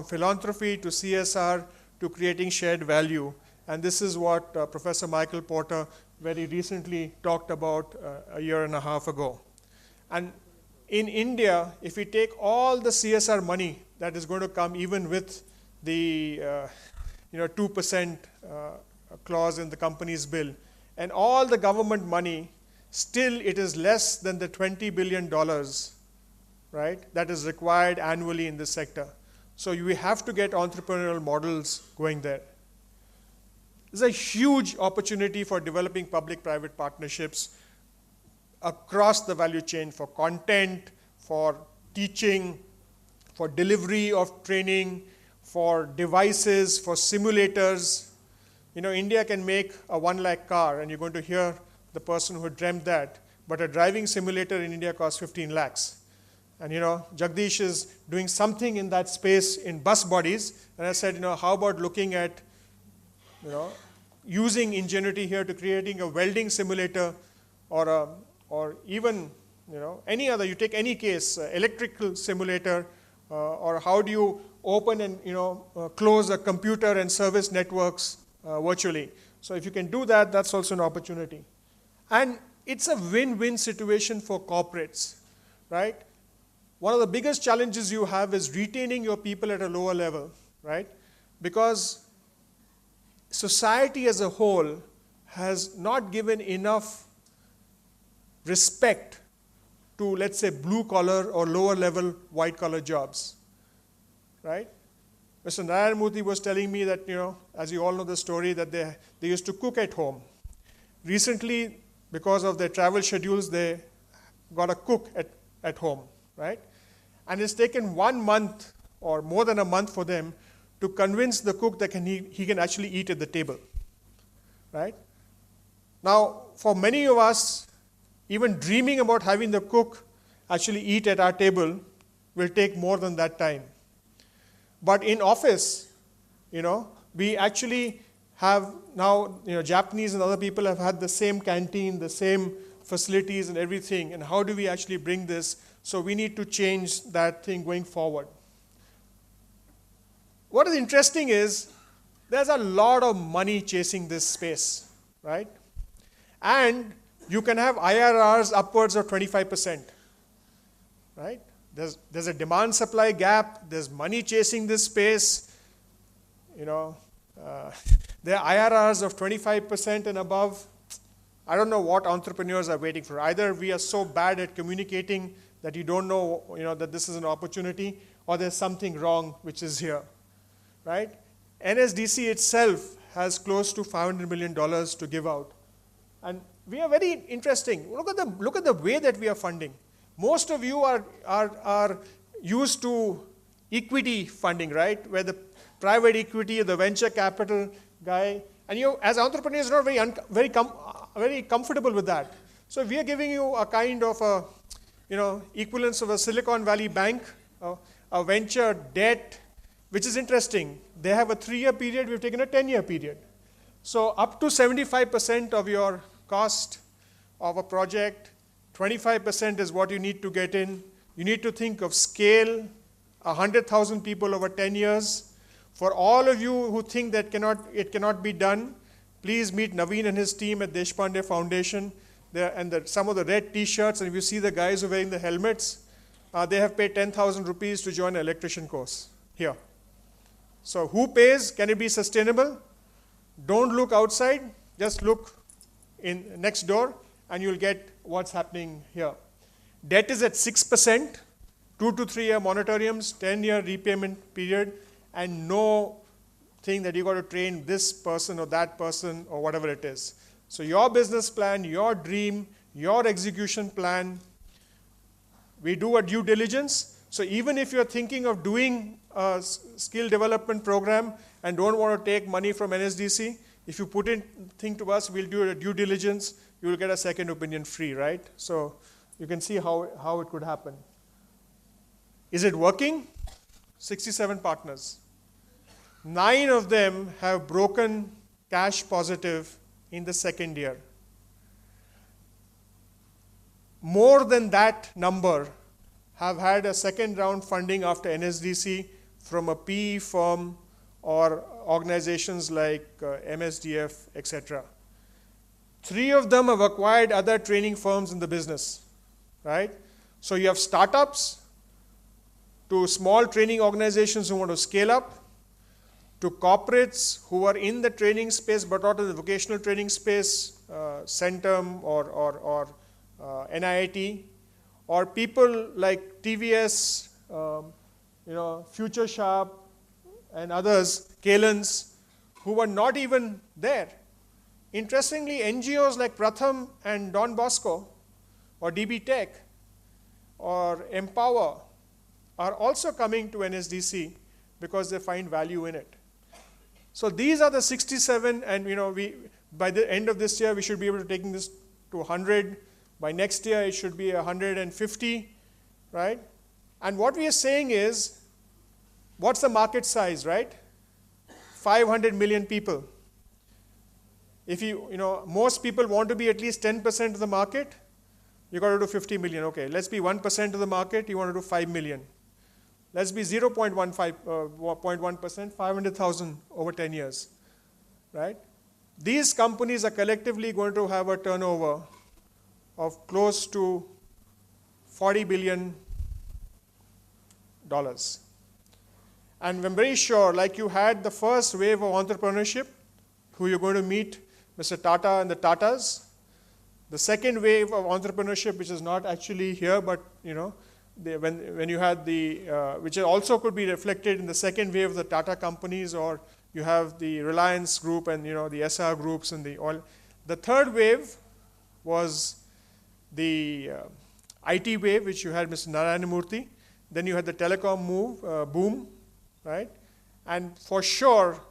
philanthropy to CSR to creating shared value. And this is what Professor Michael Porter very recently talked about a year and a half ago. And in India, if we take all the CSR money that is going to come, even with the 2% clause in the company's bill, and all the government money, still it is less than the $20 billion, right, that is required annually in this sector. So we have to get entrepreneurial models going there. There's a huge opportunity for developing public-private partnerships across the value chain for content, for teaching, for delivery of training, for devices, for simulators. You know, India can make a 1 lakh car, and you're going to hear the person who dreamt that, but a driving simulator in India costs 15 lakhs. And you know, Jagdish is doing something in that space in bus bodies, and I said, you know, how about looking at, you know, using ingenuity here to creating a welding simulator, or even, you know, any other, you take any case, electrical simulator, or how do you open and, you know, close a computer and service networks virtually. So if you can do that, that's also an opportunity. And it's a win-win situation for corporates, right? One of the biggest challenges you have is retaining your people at a lower level, right? Because society as a whole has not given enough respect to, let's say, blue-collar or lower-level white-collar jobs, right? Mr. Narayan was telling me that, you know, as you all know the story, that they used to cook at home. Recently, because of their travel schedules, they got a cook at home, right? And it's taken 1 month or more than a month for them to convince the cook that he can actually eat at the table, right? Now, for many of us, even dreaming about having the cook actually eat at our table will take more than that time. But in office, you know, we actually have now, you know, Japanese and other people have had the same canteen, the same facilities and everything. And how do we actually bring this? So we need to change that thing going forward. What is interesting is there's a lot of money chasing this space, right? And you can have IRRs upwards of 25%, right? There's a demand-supply gap. There's money chasing this space. You know, there are IRRs of 25% and above. I don't know what entrepreneurs are waiting for. Either we are so bad at communicating that you don't know, you know, that this is an opportunity, or there's something wrong which is here, right? NSDC itself has close to $500 million to give out. And we are very interesting. Look at the way that we are funding. Most of you are used to equity funding, right? Where the private equity, the venture capital guy, and you as entrepreneurs are not very comfortable with that. So we are giving you a kind of a, you know, equivalence of a Silicon Valley bank, a venture debt, which is interesting. They have a 3-year period, we've taken a 10-year period. So up to 75% of your cost of a project, 25% is what you need to get in. You need to think of scale, 100,000 people over 10 years. For all of you who think that it cannot be done, please meet Naveen and his team at Deshpande Foundation. Some of the red t-shirts, and if you see the guys who are wearing the helmets, they have paid 10,000 rupees to join an electrician course here. So who pays? Can it be sustainable? Don't look outside, just look in next door, and you'll get what's happening here. Debt is at 6%, 2 to 3 year moratoriums, 10-year repayment period, and no thing that you got to train this person or that person or whatever it is. So your business plan, your dream, your execution plan, we do a due diligence. So even if you're thinking of doing a skill development program and don't want to take money from NSDC, if you put in thing to us, we'll do a due diligence, you will get a second opinion free, right? So you can see how it could happen. Is it working? 67 partners. 9 of them have broken cash positive in the second year. More than that number have had a second round funding after NSDC from a PE firm or organizations like MSDF, etc. 3 of them have acquired other training firms in the business, right? So you have startups, to small training organizations who want to scale up, to corporates who are in the training space but not in the vocational training space, Centum or NIIT, or people like TVS, Future Sharp, and others, Kalens, who were not even there. Interestingly, NGOs like Pratham and Don Bosco, or DB Tech or Empower are also coming to NSDC because they find value in it. So these are the 67, and by the end of this year we should be able to taking this to 100. By next year it should be 150, right? And what we are saying is, what's the market size, right? 500 million people. If most people want to be at least 10% of the market, you got to do 50 million. Okay, let's be 1% of the market, you want to do 5 million. Let's be 0.1%, 500,000 over 10 years, right? These companies are collectively going to have a turnover of close to $40 billion. And I'm very sure, like you had the first wave of entrepreneurship, who you're going to meet, Mr. Tata and the Tatas. The second wave of entrepreneurship, which is not actually here, but when you had which also could be reflected in the second wave of the Tata companies, or you have the Reliance group and the SR groups and the oil. The third wave was the IT wave, which you had Mr. Narayanamurthy. Then you had the telecom boom, right? And for sure,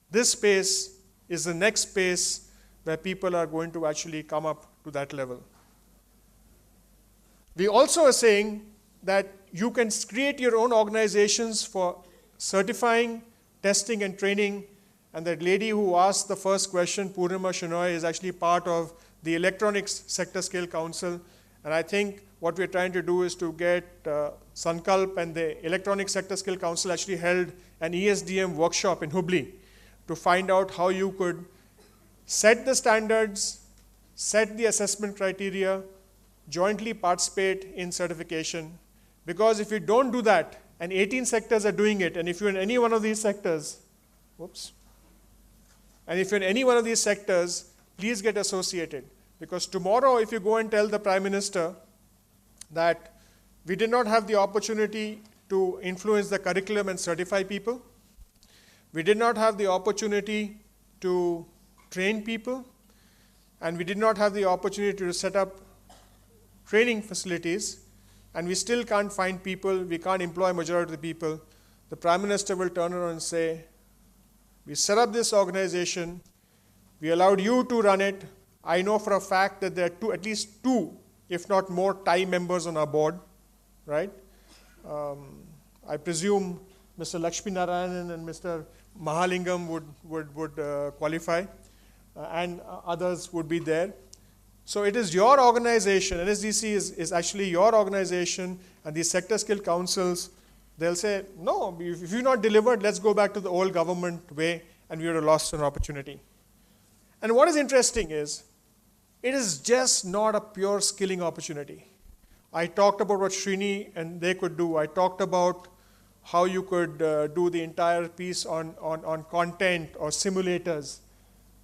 this space is the next space where people are going to actually come up to that level. We also are saying that you can create your own organizations for certifying, testing, and training. And that lady who asked the first question, Purnima Chenoy, is actually part of the Electronics Sector Scale Council. And I think what we're trying to do is to get Sankalp and the Electronics Sector Scale Council actually held an ESDM workshop in Hubli to find out how you could set the standards, set the assessment criteria, jointly participate in certification. Because if you don't do that, and 18 sectors are doing it, and if you're in any one of these sectors, please get associated. Because tomorrow, if you go and tell the Prime Minister that we did not have the opportunity to influence the curriculum and certify people, we did not have the opportunity to train people, and we did not have the opportunity to set up training facilities, and we still can't find people, we can't employ majority of the people, the Prime Minister will turn around and say, we set up this organization, we allowed you to run it. I know for a fact that there are at least two, if not more, TiE members on our board, right? I presume Mr. Lakshmi Narayanan and Mr. Mahalingam would qualify, and others would be there. So it is your organization, NSDC is actually your organization, and these sector skill councils, they'll say, no, if you've not delivered, let's go back to the old government way, and we would have lost an opportunity. And what is interesting is, it is just not a pure skilling opportunity. I talked about what Srini and they could do. I talked about how you could do the entire piece on content or simulators.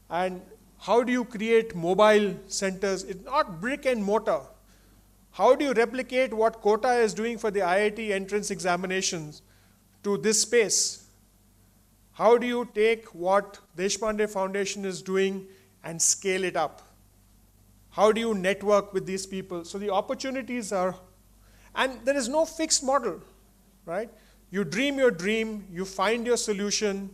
And how do you create mobile centers? It's not brick and mortar. How do you replicate what Kota is doing for the IIT entrance examinations to this space? How do you take what Deshpande Foundation is doing and scale it up? How do you network with these people? So the opportunities are, and there is no fixed model, right? You dream your dream, you find your solution,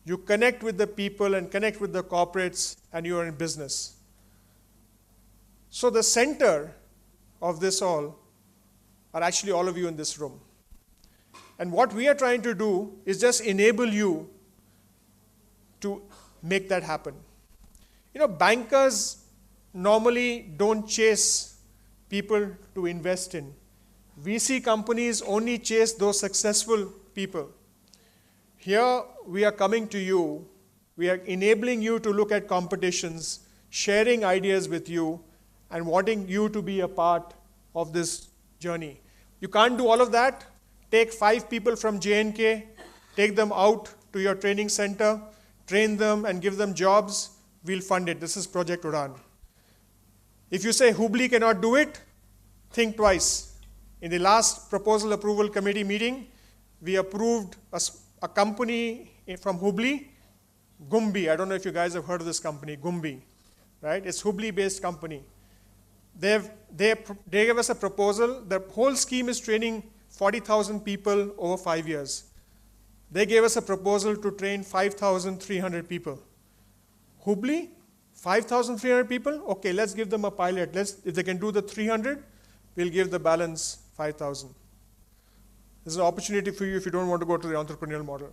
you connect with the people and connect with the corporates, and you are in business. So the center of this all are actually all of you in this room. And what we are trying to do is just enable you to make that happen. Bankers normally don't chase people to invest in. VC companies only chase those successful people. Here we are coming to you, we are enabling you to look at competitions, sharing ideas with you, and wanting you to be a part of this journey. You can't do all of that. Take 5 people from J&K, take them out to your training center, train them and give them jobs, we'll fund it. This is Project Udan. If you say Hubli cannot do it, think twice. In the last proposal approval committee meeting, we approved a company from Hubli, Gumbi. I don't know if you guys have heard of this company, Gumbi, right? It's Hubli-based company. They gave us a proposal. The whole scheme is training 40,000 people over 5 years. They gave us a proposal to train 5,300 people. Hubli, 5,300 people? Okay, let's give them a pilot. If they can do the 300, we'll give the balance 5,000. This is an opportunity for you if you don't want to go to the entrepreneurial model.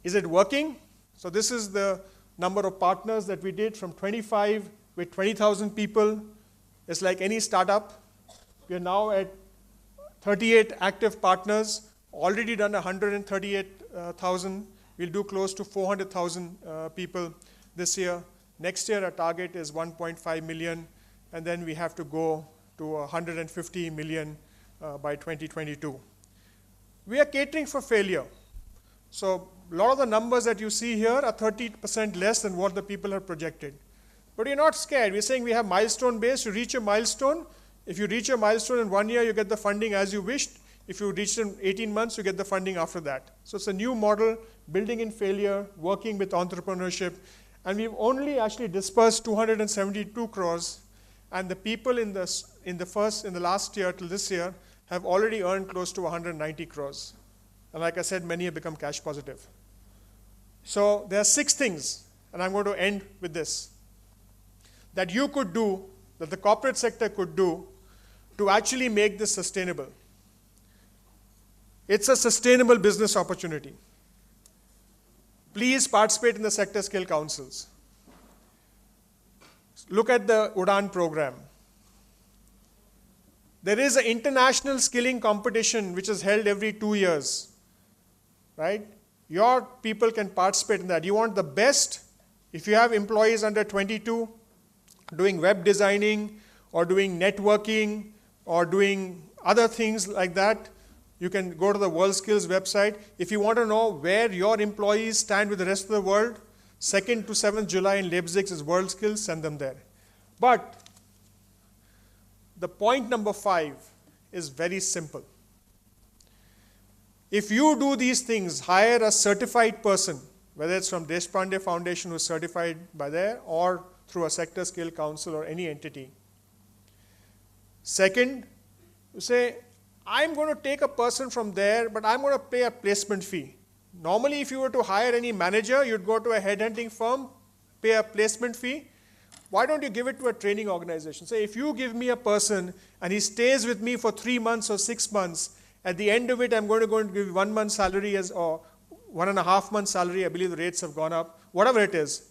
Is it working? So this is the number of partners that we did from 25 with 20,000 people. It's like any startup. We are now at 38 active partners, already done 138,000. We'll do close to 400,000 people this year. Next year, our target is 1.5 million, and then we have to go to 150 million by 2022. We are catering for failure. So a lot of the numbers that you see here are 30% less than what the people have projected. But you're not scared. We're saying we have milestone based. You reach a milestone. If you reach a milestone in 1 year, you get the funding as you wished. If you reach it in 18 months, you get the funding after that. So it's a new model, building in failure, working with entrepreneurship. And we've only actually dispersed 272 crores. And the people in the last year till this year have already earned close to 190 crores. And like I said, many have become cash positive. So there are 6 things, and I'm going to end with this, that you could do, that the corporate sector could do to actually make this sustainable. It's a sustainable business opportunity. Please participate in the sector skill councils. Look at the UDAN program. There is an international skilling competition which is held every 2 years, right? Your people can participate in that. You want the best. If you have employees under 22 doing web designing or doing networking or doing other things like that, you can go to the WorldSkills website. If you want to know where your employees stand with the rest of the world, 2nd to 7th July in Leipzig is WorldSkills, send them there. But the point number 5 is very simple. If you do these things, hire a certified person, whether it's from Deshpande Foundation who's certified by there or through a sector skill council or any entity. Second, you say, I'm going to take a person from there, but I'm going to pay a placement fee. Normally, if you were to hire any manager, you'd go to a headhunting firm, pay a placement fee. Why don't you give it to a training organization? Say, if you give me a person and he stays with me for 3 months or 6 months, at the end of it, I'm going to give 1 month's salary or 1.5 months salary. I believe the rates have gone up, whatever it is,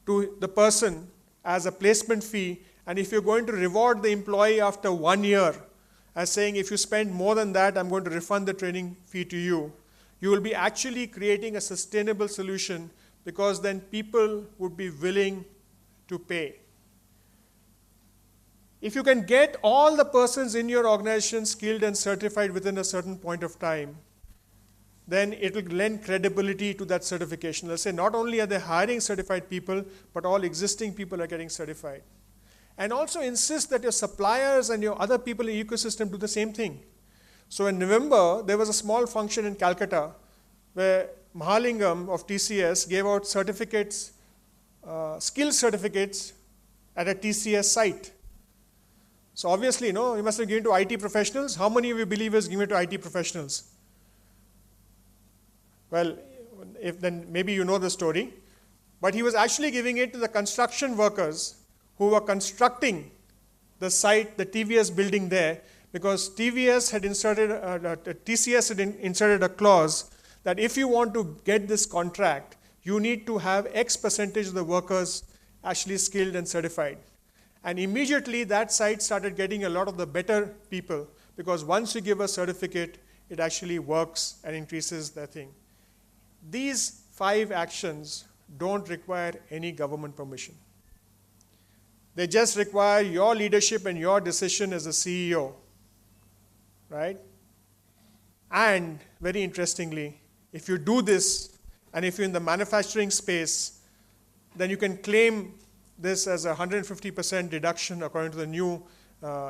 to the person as a placement fee. And if you're going to reward the employee after 1 year, as saying, if you spend more than that, I'm going to refund the training fee to you, you will be actually creating a sustainable solution, because then people would be willing to pay. If you can get all the persons in your organization skilled and certified within a certain point of time, then it will lend credibility to that certification. Let's say not only are they hiring certified people, but all existing people are getting certified. And also insist that your suppliers and your other people in the ecosystem do the same thing. So in November, there was a small function in Calcutta where Mahalingam of TCS gave out certificates, skill certificates at a TCS site. So obviously, you must have given to IT professionals. How many of you believers give it to IT professionals? Well, then maybe you know the story. But he was actually giving it to the construction workers who were constructing the site, the TVS building there, because TCS had inserted a clause that if you want to get this contract, you need to have X percentage of the workers actually skilled and certified. And immediately that site started getting a lot of the better people, because once you give a certificate, it actually works and increases the thing. These 5 actions don't require any government permission. They just require your leadership and your decision as a CEO, right? And very interestingly, if you do this, and if you're in the manufacturing space, then you can claim this as a 150% deduction according to the new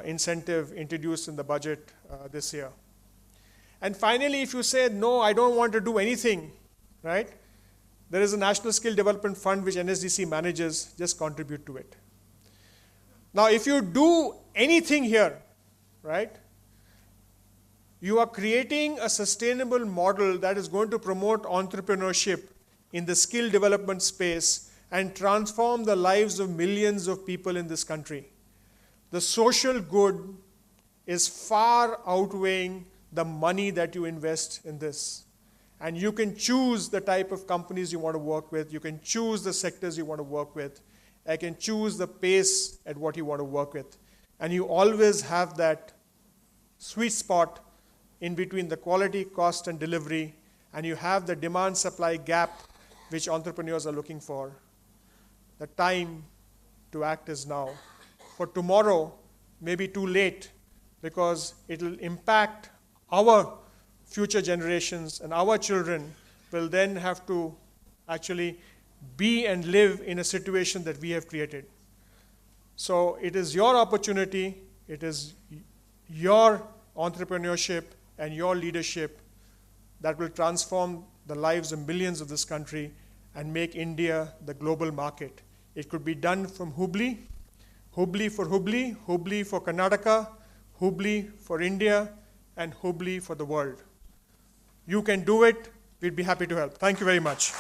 incentive introduced in the budget this year. And finally, if you say, no, I don't want to do anything, right? There is a National Skill Development Fund which NSDC manages, just contribute to it. Now, if you do anything here, right, you are creating a sustainable model that is going to promote entrepreneurship in the skill development space and transform the lives of millions of people in this country. The social good is far outweighing the money that you invest in this. And you can choose the type of companies you want to work with. You can choose the sectors you want to work with. You can choose the pace at what you want to work with. And you always have that sweet spot in between the quality, cost, and delivery. And you have the demand-supply gap which entrepreneurs are looking for. The time to act is now. For tomorrow may be too late because it will impact our future generations, and our children will then have to actually be and live in a situation that we have created. So it is your opportunity, it is your entrepreneurship and your leadership that will transform the lives of millions of this country and make India the global market. It could be done from Hubli, Hubli for Hubli, Hubli for Karnataka, Hubli for India, and Hubli for the world. You can do it. We'd be happy to help. Thank you very much.